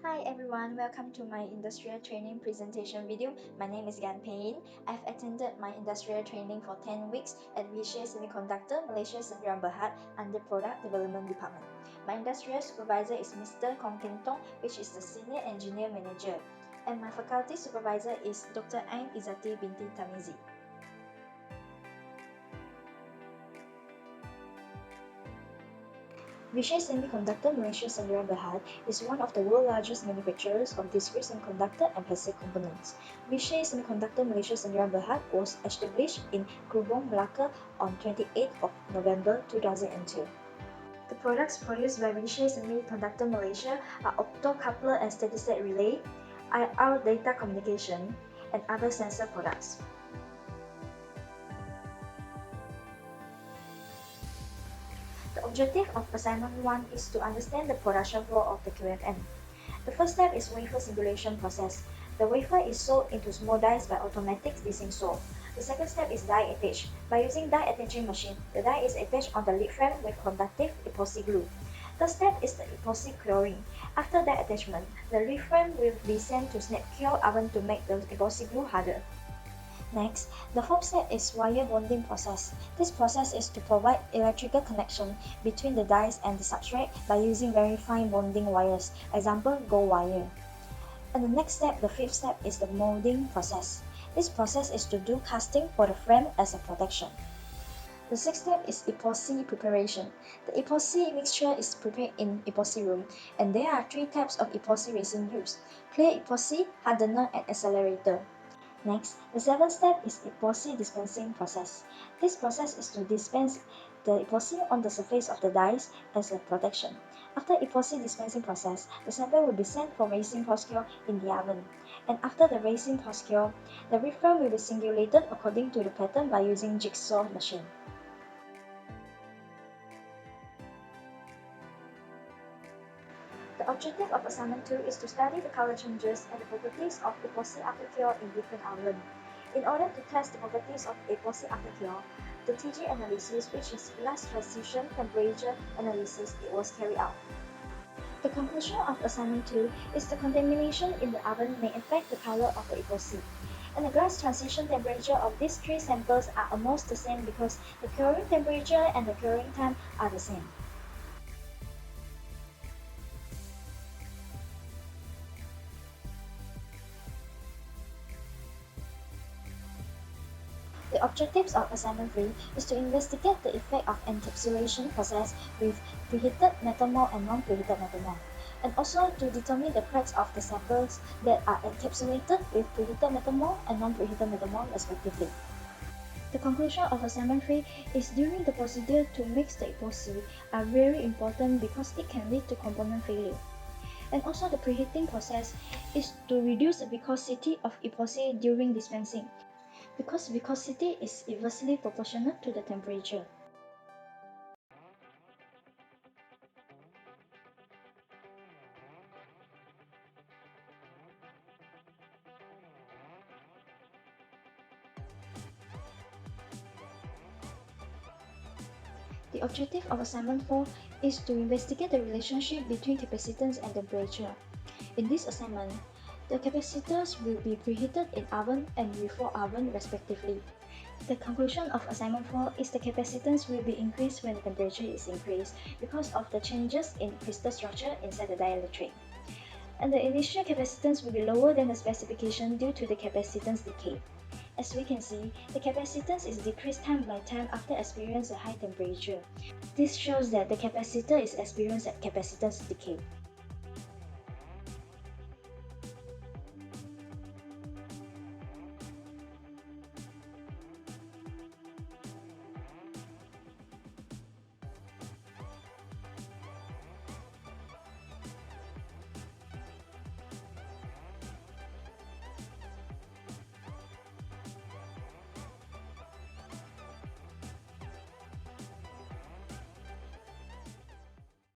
Hi everyone, welcome to my industrial training presentation video. My name is Gan Pain. I've attended my industrial training for 10 weeks at Vishay Semiconductor, Malaysia Sdn Bhd under Product Development Department. My industrial supervisor is Mr. Kong Kin Tong, which is the Senior Engineer Manager. And my faculty supervisor is Dr. Ain Izzati binti Tamizi. Vishay Semiconductor Malaysia Sdn Bhd is one of the world's largest manufacturers of discrete semiconductor and passive components. Vishay Semiconductor Malaysia Sdn Bhd was established in Krubong, Melaka on 28th of November 2002. The products produced by Vishay Semiconductor Malaysia are optocoupler and steady-state relay, IR data communication, and other sensor products. The objective of Assignment 1 is to understand the production flow of the QFN. The first step is wafer singulation process. The wafer is sold into small dies by automatic desync sold. The second step is die attach. By using die attaching machine, the die is attached on the lead frame with conductive epoxy glue. Third step is the epoxy curing. After die attachment, the lead frame will be sent to snap cure oven to make the epoxy glue harder. Next, the fourth step is wire bonding process. This process is to provide electrical connection between the dies and the substrate by using very fine bonding wires, example gold wire. And the next step, the fifth step, is the molding process. This process is to do casting for the frame as a protection. The sixth step is epoxy preparation. The epoxy mixture is prepared in epoxy room, and there are three types of epoxy resin used: clear epoxy, hardener, and accelerator. Next, the seventh step is epoxy dispensing process. This process is to dispense the epoxy on the surface of the dies as a protection. After epoxy dispensing process, the sample will be sent for resin post-cure in the oven. And after the resin post-cure, the reframe will be singulated according to the pattern by using jigsaw machine. The objective of Assignment 2 is to study the color changes and the properties of epoxy after cure in different ovens. In order to test the properties of epoxy after cure, the TG analysis, which is glass transition temperature analysis, was carried out. The conclusion of Assignment 2 is the contamination in the oven may affect the color of the epoxy. And the glass transition temperature of these three samples are almost the same because the curing temperature and the curing time are the same. The objectives of Assignment 3 is to investigate the effect of encapsulation process with preheated metal mold and non-preheated metal mold, and also to determine the cracks of the samples that are encapsulated with preheated metal mold and non-preheated metal mold respectively. The conclusion of Assignment 3 is during the procedure to mix the epoxy are very important because it can lead to component failure. And also the preheating process is to reduce the viscosity of epoxy during dispensing, because viscosity is inversely proportional to the temperature. The objective of Assignment 4 is to investigate the relationship between capacitance and temperature. In this assignment, the capacitors will be preheated in oven and before oven respectively. The conclusion of Assignment 4 is the capacitance will be increased when the temperature is increased because of the changes in crystal structure inside the dielectric. And the initial capacitance will be lower than the specification due to the capacitance decay. As we can see, the capacitance is decreased time by time after experiencing a high temperature. This shows that the capacitor is experiencing capacitance decay.